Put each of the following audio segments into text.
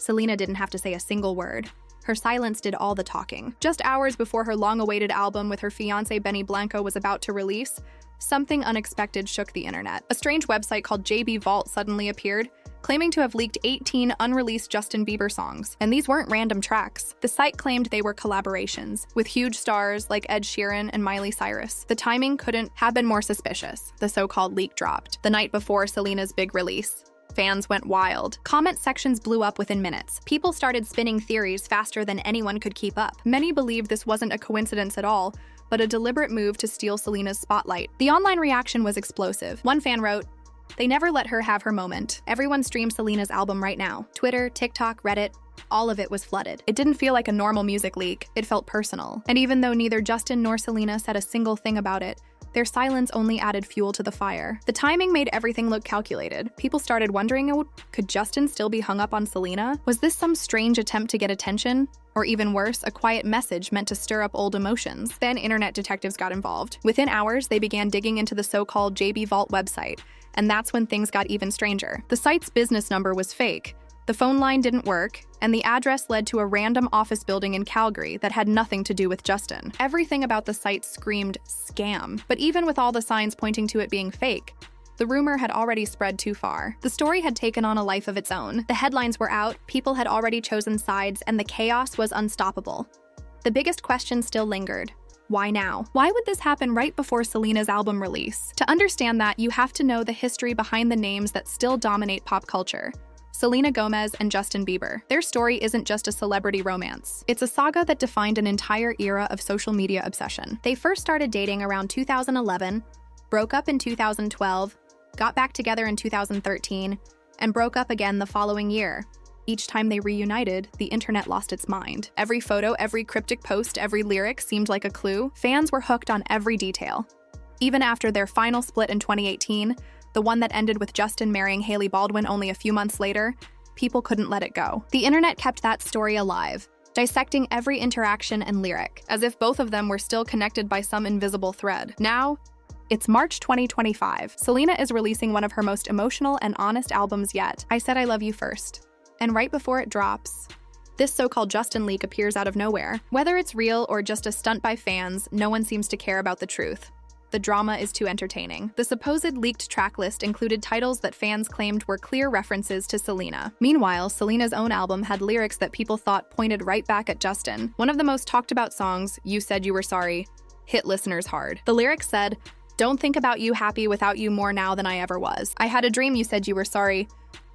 Selena didn't have to say a single word. Her silence did all the talking. Just hours before her long-awaited album with her fiancé Benny Blanco was about to release, something unexpected shook the internet. A strange website called JB Vault suddenly appeared, claiming to have leaked 18 unreleased Justin Bieber songs. And these weren't random tracks. The site claimed they were collaborations, with huge stars like Ed Sheeran and Miley Cyrus. The timing couldn't have been more suspicious. The so-called leak dropped the night before Selena's big release. Fans went wild. Comment sections blew up within minutes. People started spinning theories faster than anyone could keep up. Many believed this wasn't a coincidence at all, but a deliberate move to steal Selena's spotlight. The online reaction was explosive. One fan wrote, "They never let her have her moment. Everyone streams Selena's album right now." Twitter, TikTok, Reddit, all of it was flooded. It didn't feel like a normal music leak. It felt personal. And even though neither Justin nor Selena said a single thing about it, their silence only added fuel to the fire. The timing made everything look calculated. People started wondering, could Justin still be hung up on Selena? Was this some strange attempt to get attention? Or even worse, a quiet message meant to stir up old emotions? Then internet detectives got involved. Within hours, they began digging into the so-called JB Vault website, and that's when things got even stranger. The site's business number was fake. The phone line didn't work, and the address led to a random office building in Calgary that had nothing to do with Justin. Everything about the site screamed scam. But even with all the signs pointing to it being fake, the rumor had already spread too far. The story had taken on a life of its own. The headlines were out, people had already chosen sides, and the chaos was unstoppable. The biggest question still lingered. Why now? Why would this happen right before Selena's album release? To understand that, you have to know the history behind the names that still dominate pop culture. Selena Gomez and Justin Bieber. Their story isn't just a celebrity romance. It's a saga that defined an entire era of social media obsession. They first started dating around 2011, broke up in 2012, got back together in 2013, and broke up again the following year. Each time they reunited, the internet lost its mind. Every photo, every cryptic post, every lyric seemed like a clue. Fans were hooked on every detail. Even after their final split in 2018, the one that ended with Justin marrying Hailey Baldwin only a few months later, people couldn't let it go. The internet kept that story alive, dissecting every interaction and lyric, as if both of them were still connected by some invisible thread. Now, it's March 2025. Selena is releasing one of her most emotional and honest albums yet, I Said I Love You First. And right before it drops, this so-called Justin leak appears out of nowhere. Whether it's real or just a stunt by fans, no one seems to care about the truth. The drama is too entertaining. The supposed leaked track list included titles that fans claimed were clear references to Selena. Meanwhile, Selena's own album had lyrics that people thought pointed right back at Justin. One of the most talked about songs, You Said You Were Sorry, hit listeners hard. The lyrics said, "Don't think about you happy without you more now than I ever was. I had a dream you said you were sorry.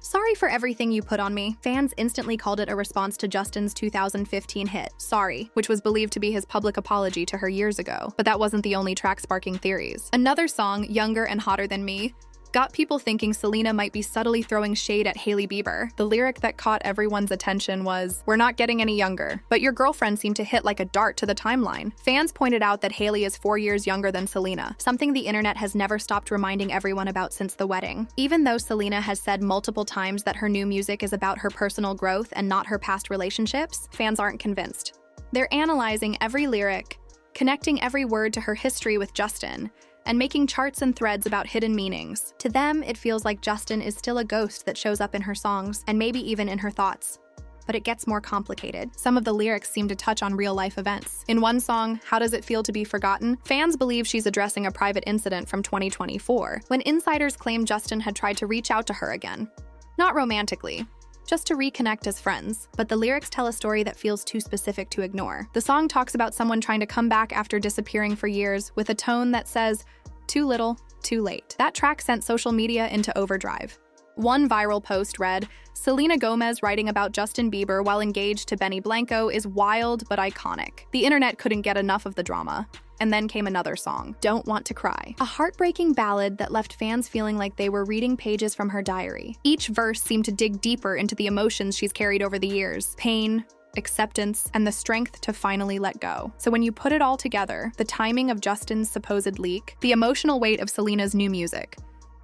Sorry for everything you put on me." Fans instantly called it a response to Justin's 2015 hit, Sorry, which was believed to be his public apology to her years ago. But that wasn't the only track sparking theories. Another song, Younger and Hotter Than Me, got people thinking Selena might be subtly throwing shade at Hailey Bieber. The lyric that caught everyone's attention was, "We're not getting any younger." But your girlfriend seemed to hit like a dart to the timeline. Fans pointed out that Hailey is 4 years younger than Selena, something the internet has never stopped reminding everyone about since the wedding. Even though Selena has said multiple times that her new music is about her personal growth and not her past relationships, fans aren't convinced. They're analyzing every lyric, connecting every word to her history with Justin, and making charts and threads about hidden meanings. To them, it feels like Justin is still a ghost that shows up in her songs, and maybe even in her thoughts. But it gets more complicated. Some of the lyrics seem to touch on real-life events. In one song, How Does It Feel to Be Forgotten?, fans believe she's addressing a private incident from 2024, when insiders claim Justin had tried to reach out to her again. Not romantically, just to reconnect as friends, but the lyrics tell a story that feels too specific to ignore. The song talks about someone trying to come back after disappearing for years with a tone that says, "Too little, too late." That track sent social media into overdrive. One viral post read, "Selena Gomez writing about Justin Bieber while engaged to Benny Blanco is wild but iconic." The internet couldn't get enough of the drama. And then came another song, Don't Want to Cry, a heartbreaking ballad that left fans feeling like they were reading pages from her diary. Each verse seemed to dig deeper into the emotions she's carried over the years: pain, acceptance, and the strength to finally let go. So when you put it all together, the timing of Justin's supposed leak, the emotional weight of Selena's new music,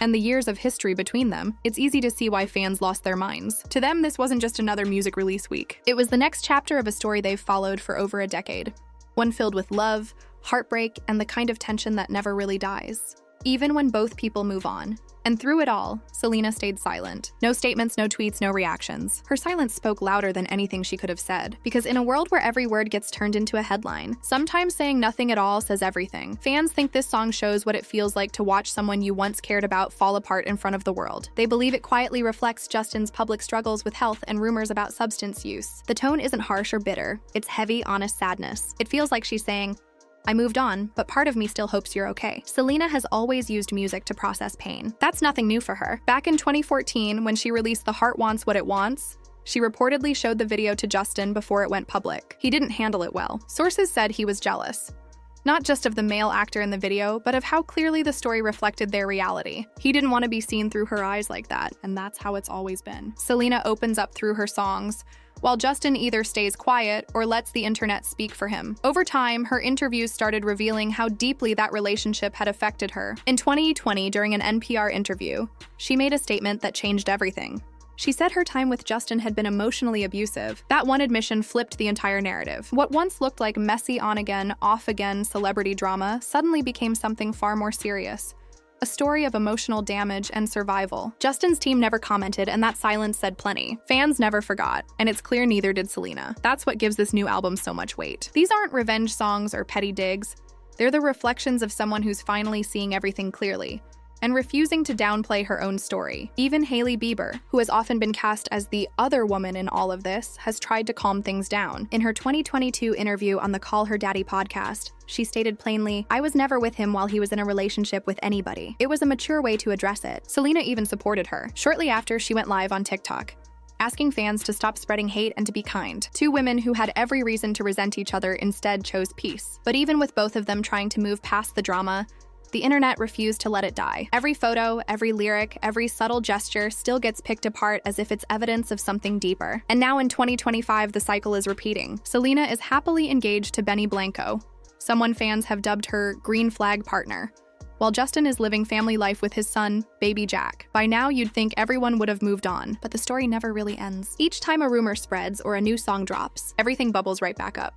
and the years of history between them, it's easy to see why fans lost their minds. To them, this wasn't just another music release week. It was the next chapter of a story they've followed for over a decade. One filled with love, heartbreak, and the kind of tension that never really dies. even when both people move on. And through it all, Selena stayed silent. No statements, no tweets, no reactions. Her silence spoke louder than anything she could have said. Because in a world where every word gets turned into a headline, sometimes saying nothing at all says everything. Fans think this song shows what it feels like to watch someone you once cared about fall apart in front of the world. They believe it quietly reflects Justin's public struggles with health and rumors about substance use. The tone isn't harsh or bitter. It's heavy, honest sadness. It feels like she's saying, I moved on, but part of me still hopes you're okay. Selena has always used music to process pain. That's nothing new for her. Back in 2014, when she released The Heart Wants What It Wants, she reportedly showed the video to Justin before it went public. He didn't handle it well. Sources said he was jealous. Not just of the male actor in the video, but of how clearly the story reflected their reality. He didn't want to be seen through her eyes like that, and that's how it's always been. Selena opens up through her songs, while Justin either stays quiet or lets the internet speak for him. Over time, her interviews started revealing how deeply that relationship had affected her. In 2020, during an NPR interview, she made a statement that changed everything. She said her time with Justin had been emotionally abusive. That one admission flipped the entire narrative. What once looked like messy on-again, off-again celebrity drama suddenly became something far more serious. A story of emotional damage and survival. Justin's team never commented, and that silence said plenty. Fans never forgot, and it's clear neither did Selena. That's what gives this new album so much weight. These aren't revenge songs or petty digs. They're the reflections of someone who's finally seeing everything clearly and refusing to downplay her own story. Even Hailey Bieber, who has often been cast as the other woman in all of this, has tried to calm things down. In her 2022 interview on the Call Her Daddy podcast, she stated plainly, I was never with him while he was in a relationship with anybody. It was a mature way to address it. Selena even supported her. Shortly after, she went live on TikTok, asking fans to stop spreading hate and to be kind. Two women who had every reason to resent each other instead chose peace. But even with both of them trying to move past the drama, the internet refused to let it die. Every photo, every lyric, every subtle gesture still gets picked apart as if it's evidence of something deeper. And now in 2025, the cycle is repeating. Selena is happily engaged to Benny Blanco, someone fans have dubbed her green flag partner, while Justin is living family life with his son, baby Jack. By now, you'd think everyone would have moved on, but the story never really ends. Each time a rumor spreads or a new song drops, everything bubbles right back up.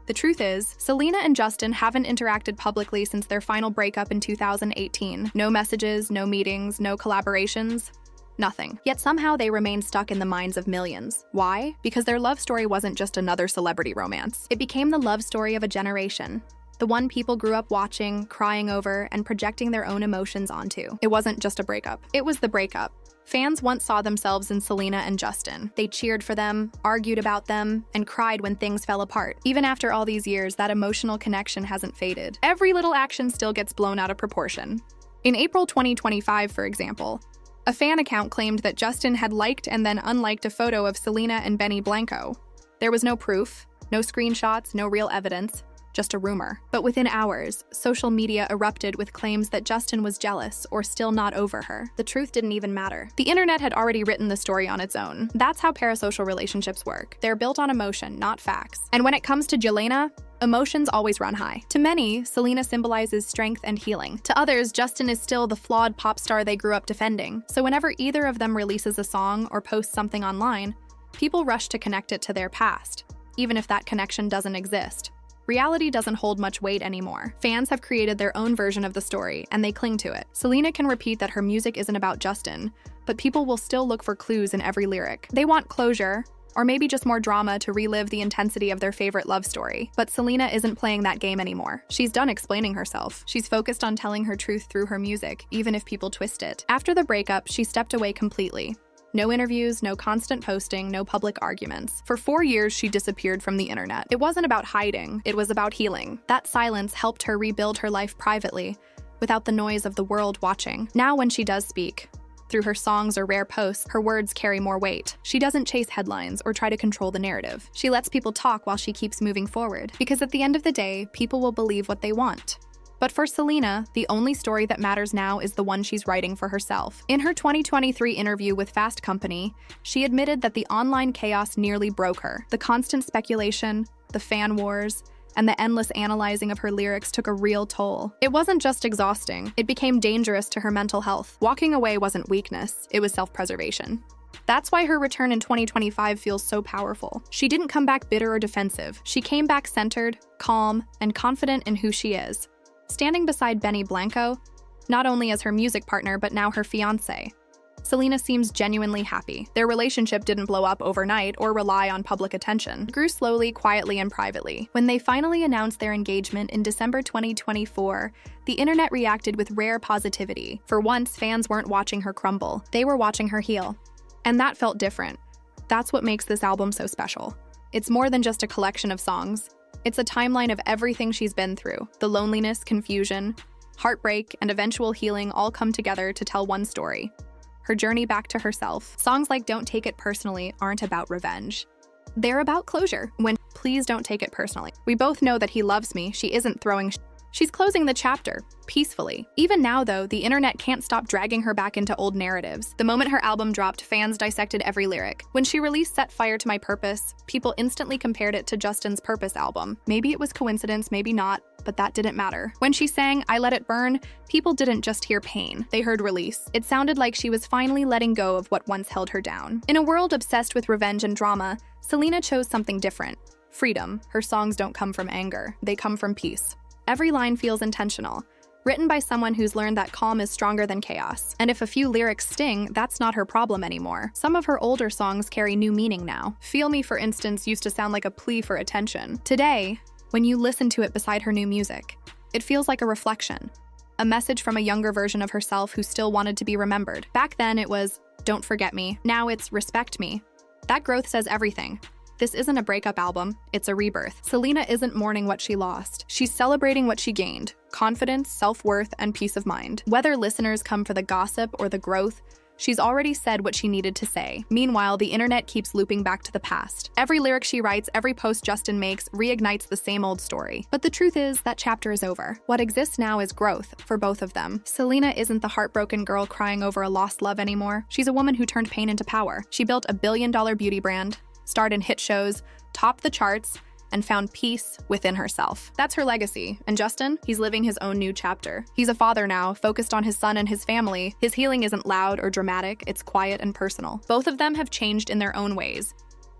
The truth is, Selena and Justin haven't interacted publicly since their final breakup in 2018. No messages, no meetings, no collaborations, nothing. Yet somehow they remain stuck in the minds of millions. Why? Because their love story wasn't just another celebrity romance. It became the love story of a generation. The one people grew up watching, crying over, and projecting their own emotions onto. It wasn't just a breakup. It was the breakup. Fans once saw themselves in Selena and Justin. They cheered for them, argued about them, and cried when things fell apart. Even after all these years, that emotional connection hasn't faded. Every little action still gets blown out of proportion. In April 2025, for example, a fan account claimed that Justin had liked and then unliked a photo of Selena and Benny Blanco. There was no proof, no screenshots, no real evidence, just a rumor. But within hours, social media erupted with claims that Justin was jealous or still not over her. The truth didn't even matter. The internet had already written the story on its own. That's how parasocial relationships work. They're built on emotion, not facts. And when it comes to Selena, emotions always run high. To many, Selena symbolizes strength and healing. To others, Justin is still the flawed pop star they grew up defending. So whenever either of them releases a song or posts something online, people rush to connect it to their past, even if that connection doesn't exist. Reality doesn't hold much weight anymore. Fans have created their own version of the story, and they cling to it. Selena can repeat that her music isn't about Justin, but people will still look for clues in every lyric. They want closure, or maybe just more drama to relive the intensity of their favorite love story. But Selena isn't playing that game anymore. She's done explaining herself. She's focused on telling her truth through her music, even if people twist it. After the breakup, she stepped away completely. No interviews, no constant posting, no public arguments. For 4 years, she disappeared from the internet. It wasn't about hiding, it was about healing. That silence helped her rebuild her life privately, without the noise of the world watching. Now when she does speak, through her songs or rare posts, her words carry more weight. She doesn't chase headlines or try to control the narrative. She lets people talk while she keeps moving forward. Because at the end of the day, people will believe what they want. But for Selena, the only story that matters now is the one she's writing for herself. In her 2023 interview with Fast Company, she admitted that the online chaos nearly broke her. The constant speculation, the fan wars, and the endless analyzing of her lyrics took a real toll. It wasn't just exhausting, it became dangerous to her mental health. Walking away wasn't weakness, it was self-preservation. That's why her return in 2025 feels so powerful. She didn't come back bitter or defensive. She came back centered, calm, and confident in who she is. Standing beside Benny Blanco, not only as her music partner, but now her fiancé. Selena seems genuinely happy. Their relationship didn't blow up overnight or rely on public attention. It grew slowly, quietly, and privately. When they finally announced their engagement in December 2024, the internet reacted with rare positivity. For once, fans weren't watching her crumble. They were watching her heal. And that felt different. That's what makes this album so special. It's more than just a collection of songs. It's a timeline of everything she's been through. The loneliness, confusion, heartbreak, and eventual healing all come together to tell one story. Her journey back to herself. Songs like Don't Take It Personally aren't about revenge. They're about closure. When Please Don't Take It Personally. We both know that he loves me. She isn't throwing She's closing the chapter, peacefully. Even now, though, the internet can't stop dragging her back into old narratives. The moment her album dropped, fans dissected every lyric. When she released Set Fire to My Purpose, people instantly compared it to Justin's Purpose album. Maybe it was coincidence, maybe not, but that didn't matter. When she sang I Let It Burn, people didn't just hear pain, they heard release. It sounded like she was finally letting go of what once held her down. In a world obsessed with revenge and drama, Selena chose something different. Freedom. Her songs don't come from anger, they come from peace. Every line feels intentional, written by someone who's learned that calm is stronger than chaos. And if a few lyrics sting, that's not her problem anymore. Some of her older songs carry new meaning now. Feel Me, for instance, used to sound like a plea for attention. Today, when you listen to it beside her new music, it feels like a reflection, a message from a younger version of herself who still wanted to be remembered. Back then it was, don't forget me. Now it's respect me. That growth says everything. This isn't a breakup album, it's a rebirth. Selena isn't mourning what she lost. She's celebrating what she gained: confidence, self-worth, and peace of mind. Whether listeners come for the gossip or the growth, she's already said what she needed to say. Meanwhile, the internet keeps looping back to the past. Every lyric she writes, every post Justin makes, reignites the same old story. But the truth is, that chapter is over. What exists now is growth for both of them. Selena isn't the heartbroken girl crying over a lost love anymore. She's a woman who turned pain into power. She built a billion-dollar beauty brand, starred in hit shows, topped the charts, and found peace within herself. That's her legacy. And Justin, he's living his own new chapter. He's a father now, focused on his son and his family. His healing isn't loud or dramatic, it's quiet and personal. Both of them have changed in their own ways.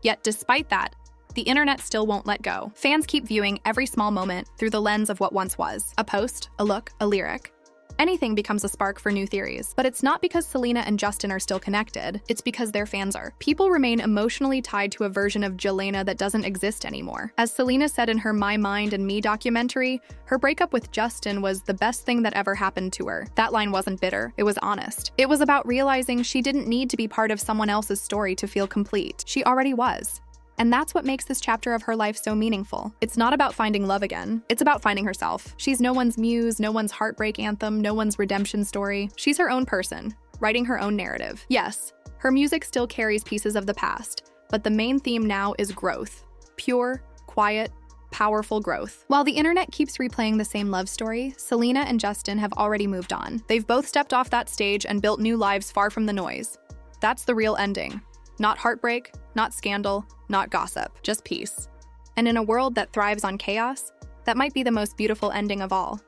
Yet despite that, the internet still won't let go. Fans keep viewing every small moment through the lens of what once was. A post, a look, a lyric. Anything becomes a spark for new theories. But it's not because Selena and Justin are still connected, it's because their fans are. People remain emotionally tied to a version of Selena that doesn't exist anymore. As Selena said in her My Mind and Me documentary, her breakup with Justin was the best thing that ever happened to her. That line wasn't bitter, it was honest. It was about realizing she didn't need to be part of someone else's story to feel complete. She already was. And that's what makes this chapter of her life so meaningful. It's not about finding love again. It's about finding herself. She's no one's muse, no one's heartbreak anthem, no one's redemption story. She's her own person, writing her own narrative. Yes, her music still carries pieces of the past, but the main theme now is growth. Pure, quiet, powerful growth. While the internet keeps replaying the same love story, Selena and Justin have already moved on. They've both stepped off that stage and built new lives far from the noise. That's the real ending. Not heartbreak, not scandal, not gossip, just peace. And in a world that thrives on chaos, that might be the most beautiful ending of all.